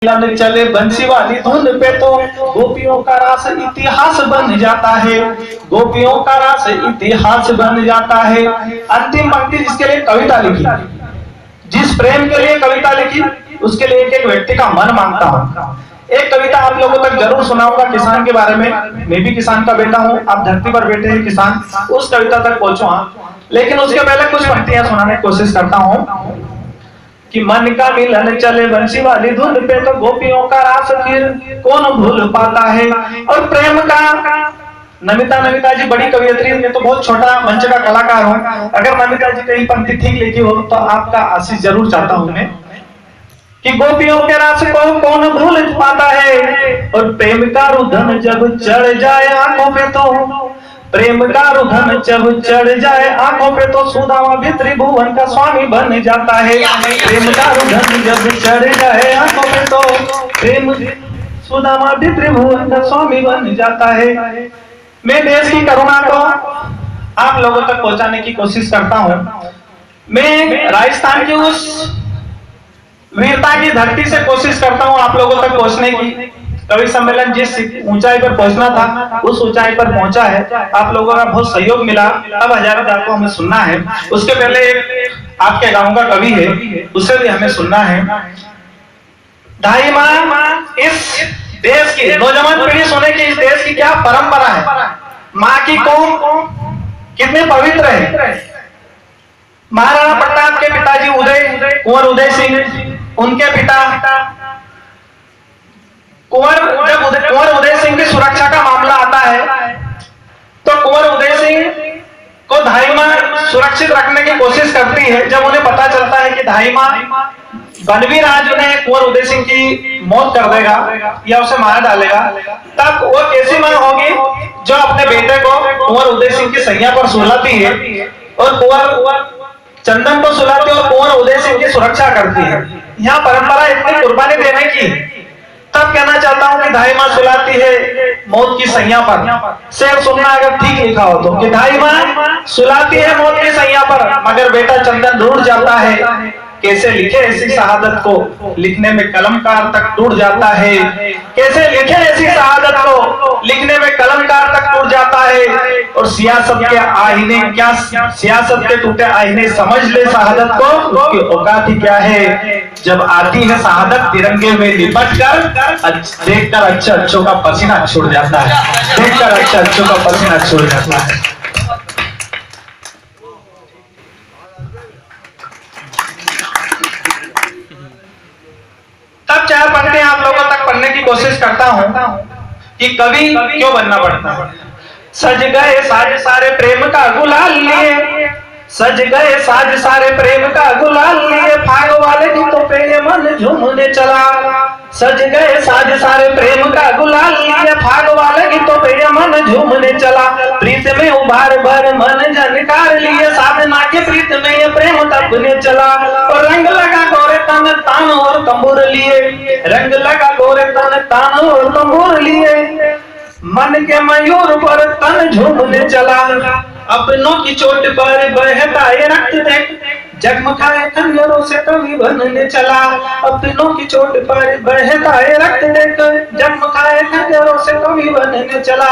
मिलन चले बंसी वाली धुन पे तो गोपियों का रास इतिहास बन जाता है, गोपियों का रास इतिहास बन जाता है। अंतिम पंक्ति जिसके लिए कविता लिखी, जिस प्रेम के लिए कविता लिखी, उसके लिए एक एक व्यक्ति का मन मांगता हूँ। एक कविता आप लोगों तक जरूर सुनाऊंगा किसान के बारे में। मैं भी किसान का बेटा हूँ, आप धरती पर बैठे हैं किसान, उस कविता तक पहुंचो। लेकिन उसके पहले कुछ पंक्तियां सुनाने की कोशिश करता हूँ कि मन का मिलन चले बंसी वाली धुन पे तो गोपियों का रास फिर कौन भूल पाता है। और प्रेम का नमिता जी बड़ी कवियत्री, मैं तो बहुत छोटा मंच का कलाकार हूँ। अगर नमिता जी कहीं पंक्ति ठीक लिखी हो तो आपका आशीष जरूर चाहता हूँ मैं, कि गोपियों के रास को कौन भूल पाता है। और प्रेम का रुधन जब चढ़ जाए आंखों पे तो, प्रेम का रुधन जब चढ़ जाए आंखों पे तो सुदामा भी त्रिभुवन का स्वामी बन जाता है। प्रेम का रुधन जब चढ़ जाए आंखों पे तो प्रेम सुदामा भी त्रिभुवन का स्वामी बन जाता है। मैं देश की करुणा को आप लोगों तक पहुंचाने की कोशिश करता हूं। मैं राजस्थान की उस वीरता की धरती से कोशिश करता हूं आप लोगों तक पहुंचने की। कवि सम्मेलन जिस ऊंचाई पर पहुंचना था उस ऊंचाई पर पहुंचा है। आप लोगों का बहुत सहयोग मिला। अब हजारों को हमें सुनना है। उसके पहले एक आपके गांव का कवि है, उसे भी हमें सुनना है। ढाई माँ इस देश की नौजवान पीढ़ी सुने कि इस देश की क्या परंपरा है, माँ की कौम कितने पवित्र है। महाराणा प्रताप के पिताजी कुंवर उदय सिंह, उनके पिता कुंवर उदय सिंह की सुरक्षा का मामला आता है तो कुंवर उदय सिंह को धाई माँ सुरक्षित रखने की कोशिश करती है। जब उन्हें पता चलता है कि धाई माँ बनवीर आज उन्हें कुंवर उदय सिंह की मौत कर देगा या उसे मार डालेगा, तब वो कैसी माँ होगी जो अपने बेटे को कुंवर उदय सिंह की सैया पर सुलाती है और कुंवर चंदन को सुलाती है और कुंवर उदय सिंह की सुरक्षा करती है। यहाँ परंपरा इतनी कुर्बानी देने की। तब कहना चाहता हूँ कि धाई माँ सुलाती है मौत की सैया पर। शेर सुनना अगर ठीक लिखा हो तो, कि धाई माँ सुलाती है मौत की सैया पर मगर बेटा चंदन रूठ जाता है। कैसे लिखे ऐसी शहादत को लिखने में कलमकार तक टूट जाता है। कैसे लिखे ऐसी शहादत को लिखने में कलमकार तक टूट जाता है। और सियासत के आईने क्या, सियासत के टूटे आईने समझ ले शहादत को, उसकी औकात ही क्या है। जब आती है शहादत तिरंगे में लिपट कर, देखकर अच्छों का पसीना छूट जाता है, देखकर अच्छों का पसीना छूट जाता है। तब चार पंक्तियां आप लोगों तक पढ़ने की कोशिश करता हूं कि कवि क्यों बनना पड़ता है। सज गए साज सारे प्रेम का गुलाल लिए, सज गए साज सारे प्रेम का गुलाल लिए, फाग वाले गीतों पे ये मन झूमने चला। सज गए साज सारे प्रेम का गुलाल लिए, फाग वाले गीतों पे ये मन झूमने चला। प्रीत में उभार भर मन झनकार लिए, साधना के प्रीत में ये प्रेम तपने चला। और रंग लगा गोरे तन तान और तंबूर लिए, रंग लगा गोरे तन तान और तंबूर लिए, मन के मयूर पर तन झूमने चला। अपनों की चोट पर बहता है रक्त देख, जगमगाए खंजरों से कवि बनने चला। अपनों की चोट पर बहता है रक्त देख, जगमगाए खंजरों से कवि बनने चला।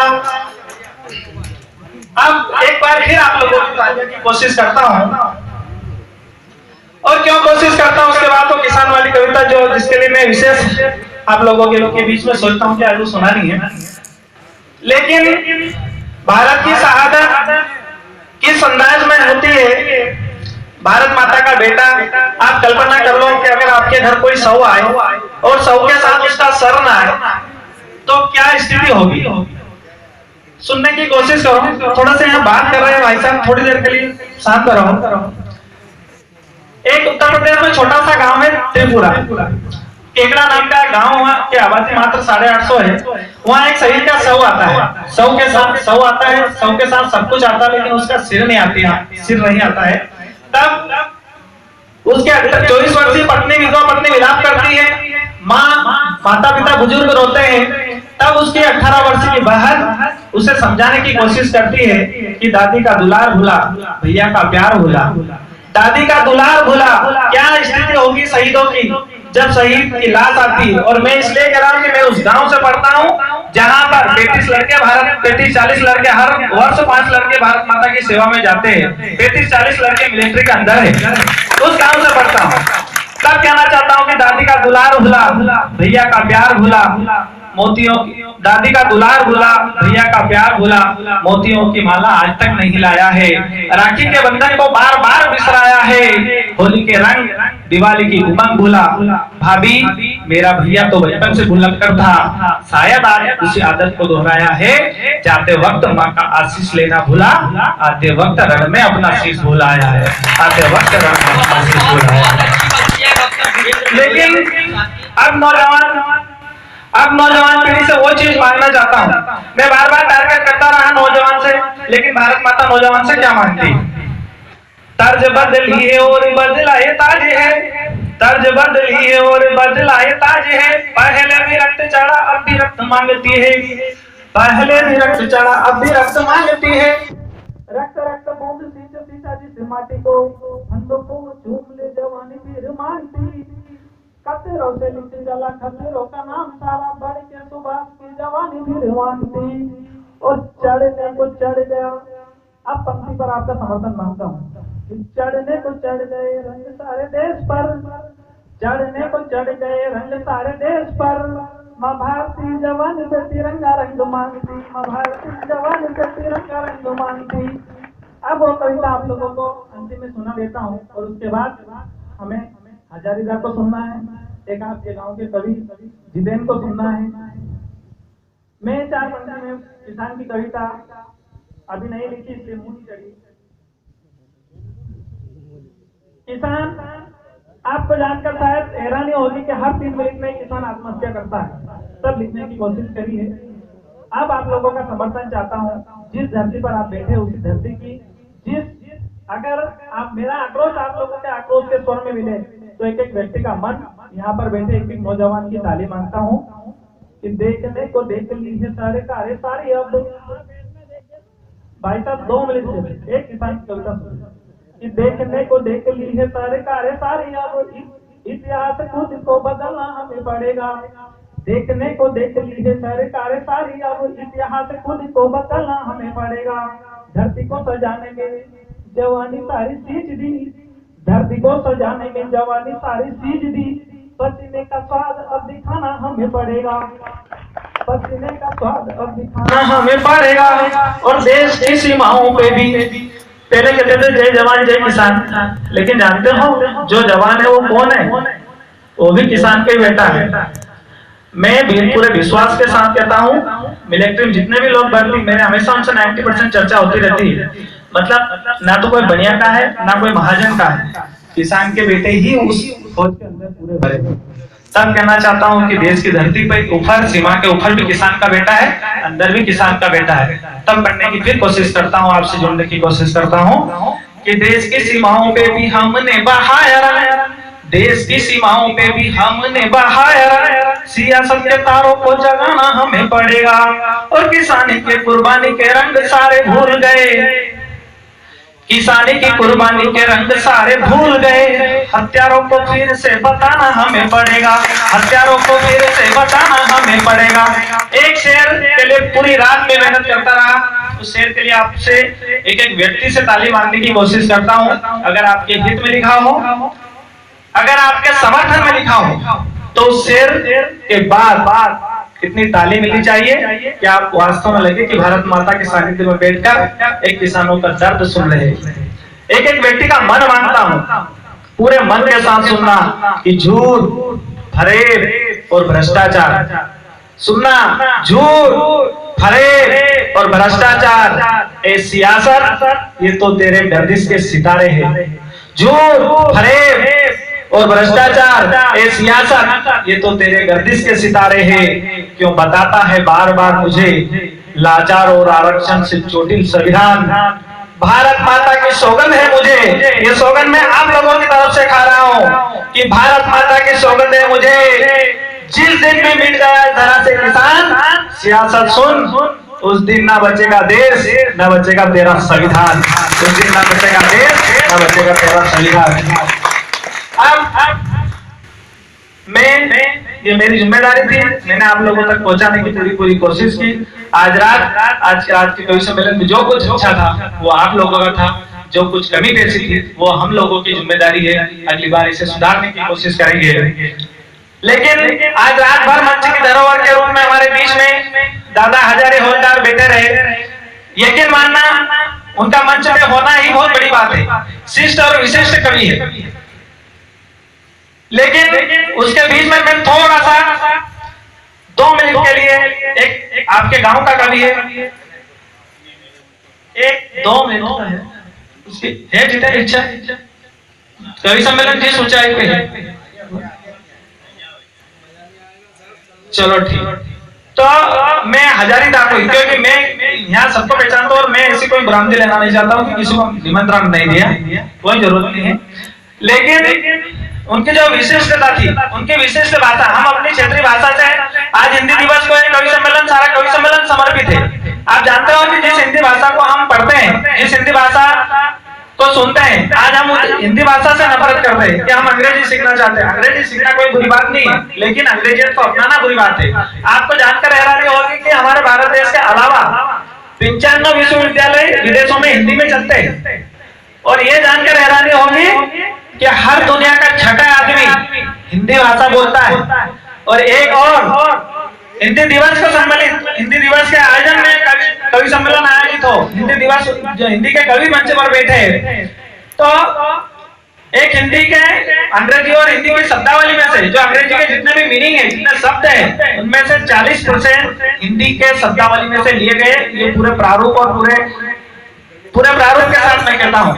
अब एक बार फिर आप लोगों को बताने की कोशिश करता हूँ। और क्यों कोशिश करता हूँ उसके बाद तो किसान वाली कविता जो जिसके लिए मैं विशेष आप लोगों के बीच में सोचता हूँ कि आज वो सुनानी है। लेकिन भारत की शहादत किस अंदाज में होती है। भारत माता का बेटा, आप कल्पना कर लो कि अगर आपके घर कोई शव आए और शव के साथ उसका सर ना आए तो क्या स्थिति होगी। सुनने की कोशिश करो। थोड़ा सा यहाँ बात कर रहे हैं भाई साहब, थोड़ी देर के लिए शांत रहो। एक उत्तर प्रदेश में छोटा सा गांव है त्रिपुरा, केकड़ा नाम का गांव की आबादी मात्र 850 है। वहाँ एक शहीद का शव आता है, शव के साथ शव आता है, शव के साथ सब कुछ आता है लेकिन उसका सिर नहीं आती है, सिर नहीं आता है। तब उसके 24 वर्षीय पत्नी विधवा पत्नी विलाप करती है, माता पिता बुजुर्ग रोते हैं। तब उसकी 18 वर्ष की बहन उसे समझाने की कोशिश करती है कि दादी का दुलार भूला, भैया का प्यार भूला, दादी का दुलार भूला। क्या स्थिति होगी शहीदों की। जब शहीद की लाश आती है, और मैं इसलिए कह रहा हूँ कि मैं उस गांव से पढ़ता हूँ जहां पर 35-40 लड़के हर वर्ष 5 लड़के भारत माता की सेवा में जाते हैं। 35-40 लड़के मिलिट्री के अंदर है, उस गांव से पढ़ता हूँ। तब कहना चाहता हूँ कि दादी का दुलार भूला, भैया का प्यार भूला, मोतियों की दादी का दुलार भूला, भैया का प्यार भूला, मोतियों की माला आज तक नहीं लाया है, राखी के बंधन को बार बार बिसराया है, होली के रंग दिवाली की उमंग भूला। भाभी मेरा भैया तो बचपन से भुलक्कड़ था, शायद आज उसी आदत को दोहराया है, जाते वक्त माँ का आशीष लेना भूला, आते वक्त रण में अपना शीश भुलाया है, आते वक्त रण में अपना शीश भुलाया है। लेकिन अब नौजवान पीढ़ी से वो चीज मांगना चाहता हूँ। मैं बार बार टारगेट करता रहा नौजवान से, लेकिन भारत माता नौजवान से क्या मांगती? तर्ज बदली है और बदलाए ताज है, तर्ज बदली है और बदलाए ताज है, पहले भी रक्त चढ़ा अब भी रक्त मांगती है, पहले भी रक्त चढ़ा अब भी रक्त मांगती है, रक्त रक्त बूंद सींच सींचा जिस माटी को, बंदों को चूम ले जवानी फिर मांगती, खतरों से लिख चला खतरों का नाम सारा, बढ़ के सुबह की जवानी फिर मांगती, और चढ़ने को चढ़ गया। अब पंक्ति पर आपका समर्थन मांगता हूँ। चढ़ने को चढ़ गए रंग सारे देश पर, चढ़ने को चढ़ गए रंग सारे देश पर, माँ भारती जवानी पे तिरंगा रंग मांगती, माँ भारती जवानी पे तिरंगा रंग मांगती। अब वो कविता आप लोगों को अंतिम में सुना देता हूँ, और उसके बाद हमें हजारीदार को सुनना है, एक आपके गांव के कवि जितेंद्र को सुनना है। मैं 4 पंक्ति में किसान की कविता अभी नहीं लिखी, इसलिए मुंह नहीं चढ़ी। किसान, आपको जानकर शायद हैरानी होगी कि हर 3 मिनट में किसान आत्महत्या करता है, तब लिखने की कोशिश करी है। अब आप लोगों का समर्थन चाहता हूँ, जिस धरती पर आप बैठे उसी धरती की अगर आप मेरा आक्रोश आप लोगों के आक्रोश के स्वर में मिले, तो एक एक व्यक्ति का मन यहाँ पर बैठे एक एक नौजवान की ताली मांगता हूँ कि देखने को देख ली है सारे कारे सारी। अब भाई साहब 2 मिनट से एक किसान की कविता कि देखने को देख ली है सारे कारे सारी, अब इतिहास खुद को बदलना हमें पड़ेगा, देखने को देख ली है सारे कारे सारी, अब इतिहास खुद को बदलना हमें पड़ेगा, धरती को सजाने में जवानी सारी सींच दी, धरती को सजाने में जवानी सारी सींच दी, पसीने का स्वाद अब दिखाना हमें पड़ेगा, पसीने का स्वाद अब दिखाना हमें पड़ेगा। और देश की सीमाओं पे भी पहले कहते थे जय जवान जय किसान, लेकिन जानते हो जो जवान है वो कौन है? वो भी किसान का ही बेटा है। मैं पूरे विश्वास के साथ कहता हूँ, मिलिट्री में जितने भी लोग भर्ती, मेरे हमेशा उनसे 90% चर्चा होती रहती है। मतलब ना तो कोई बनिया का है ना कोई महाजन का है, किसान के बेटे ही उस फौज के अंदर पूरे भरे। तब कहना चाहता हूँ कि देश की धरती पर ऊपर सीमा के ऊपर भी किसान का बेटा है, अंदर भी किसान का बेटा है। तब पढ़ने की फिर कोशिश करता हूँ, आपसे जुड़ने की कोशिश करता हूँ कि देश की सीमाओं पे भी हमने बहाया, देश की सीमाओं पे भी हमने बहाया, सियासत के तारों को जगाना हमें पड़ेगा, और किसानी के कुर्बानी के रंग सारे भूल गए, किसानी की कुर्बानी के रंग सारे भूल गए, हत्यारों को फिर से बताना हमें पड़ेगा, हत्यारों को फिर से बताना हमें पड़ेगा। एक शेर के लिए पूरी रात में मेहनत करता रहा, उस शेर के लिए आपसे एक एक व्यक्ति से ताली मांगने की कोशिश करता हूँ। अगर आपके हित में लिखा हो, अगर आपके समर्थन में लिखा हो, तो उस शेर के बाद कितनी ताली मिलनी चाहिए कि आप वास्तव में लगे कि भारत माता के सानिध्य में बैठकर एक किसानों का दर्द सुन रहे हैं। एक एक व्यक्ति का मन मांगता हूँ, पूरे मन के साथ सुनना कि झूठ, फरेब और भ्रष्टाचार, सुनना झूठ, फरेब और भ्रष्टाचार, ए सियासत ये तो तेरे गर्दिश के सितारे हैं, झूठ, फरेब और भ्रष्टाचार, ए सियासत ये तो तेरे गर्दिश के सितारे हैं। क्यों बताता है बार बार मुझे लाचार और आरक्षण से चोटिल संविधान, भारत माता की सौगंध है मुझे, ये सौगंध मैं आप लोगों की तरफ से खा रहा हूँ कि भारत माता की सौगंध है मुझे, जिस दिन भी मिट गया धरा से किसान, सियासत सुन, उस दिन ना बचेगा देश, ना बचेगा तेरा संविधान, उस दिन ना बचेगा देश, ना बचेगा तेरा संविधान। अब ये मेरी जिम्मेदारी थी, मैंने आप लोगों तक पहुंचाने की पूरी कोशिश की। आज के कवि सम्मेलन में जो कुछ अच्छा था वो आप लोगों का था, जो कुछ कमी पेशी थी वो हम लोगों की जिम्मेदारी है, अगली बार इसे सुधारने की कोशिश करेंगे। लेकिन आज रात भर मंच की धरोहर के रूप में हमारे बीच में दादा हजारे हवलदार बैठे रहे। यकीन मानना उनका मंच में होना ही बहुत बड़ी बात है, शिष्ट और विशिष्ट कवि है। लेकिन उसके बीच में मैं थोड़ा सा 2 मिनट के लिए एक आपके गांव का कवि है, एक 2 मिनट है उसकी है जितना इच्छा कवि सम्मेलन जिस ऊंचाई पे है। चलो ठीक, तो मैं हजारीदा को, क्योंकि मैं यहाँ सबको पहचानता हूँ और मैं ऐसी कोई बरामदी लेना नहीं चाहता हूँ कि किसी को निमंत्रण नहीं दिया, कोई जरूरत नहीं है। लेकिन उनकी जो विशिष्टता थी, उनकी विशिष्ट भाषा, हम अपनी क्षेत्रीय भाषा से आज हिंदी दिवस को एक कवि सम्मेलन, सारा कवि सम्मेलन समर्पित है। आप जानते हो कि जिस हिंदी भाषा को हम पढ़ते हैं, जिस हिंदी भाषा को सुनते हैं, आज हम हिंदी भाषा से नफरत करते हैं कि हम अंग्रेजी सीखना चाहते हैं। अंग्रेजी सीखना कोई बुरी बात नहीं है, लेकिन अंग्रेजियत को अपनाना बुरी बात है। आपको जानकर हैरानी होगी कि हमारे भारत देश के अलावा 95 विश्वविद्यालय विदेशों में हिंदी में चलते हैं, और ये जानकर हैरानी होगी कि हर दुनिया का 6ठा आदमी हिंदी भाषा बोलता है। और एक और हिंदी दिवस को सम्मिलित, हिंदी दिवस के आयोजन में कवि सम्मेलन आयोजित हो, हिंदी दिवस जो हिंदी के कवि मंच पर बैठे, तो एक हिंदी के अंग्रेजी और हिंदी की शब्दावली में से, जो अंग्रेजी के जितने भी मीनिंग है, जितने शब्द है, उनमें से 40% हिंदी के शब्दावली में से लिए गए। ये पूरे प्रारूप और पूरे प्रारूप के साथ मैं कहता हूँ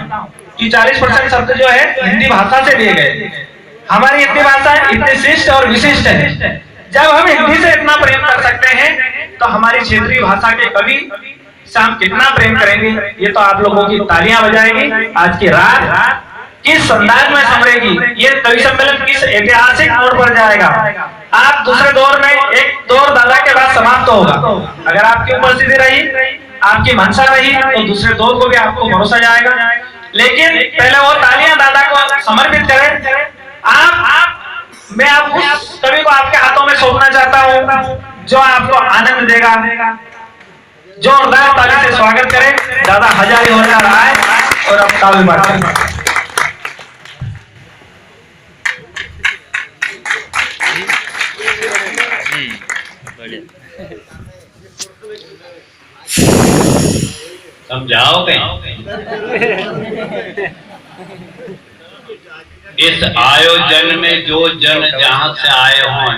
कि 40% शब्द जो है हिंदी भाषा से लिए गए। हमारी हिंदी भाषा इतनी शिष्ट और विशिष्ट है। जब हम हिंदी से इतना प्रेम कर सकते हैं तो हमारी क्षेत्रीय भाषा के कवि से हम कितना प्रेम करेंगे, ये तो आप लोगों की तालियां बजाएगी। आज की रात किस अंदाज में संभलेगी, ये कवि सम्मेलन किस ऐतिहासिक मोड़ पर जाएगा। आप दूसरे दौर में, एक दौर दादा के बाद समाप्त होगा, अगर आपकी उपस्थिति रही, आपकी मंशा रही, तो दूसरे दौर को भी आपको भरोसा जाएगा। लेकिन पहले वो तालियां दादा को समर्पित करें। मैं आप उस कवि को आपके हाथों में सौंपना चाहता हूं जो आपको आनंद देगा। जोरदार ताली से स्वागत करें, दादा हजारी हवलदार आए और अब काव्य पाठ करें। समझाओगे इस आयोजन में जो जन जहां से आए हों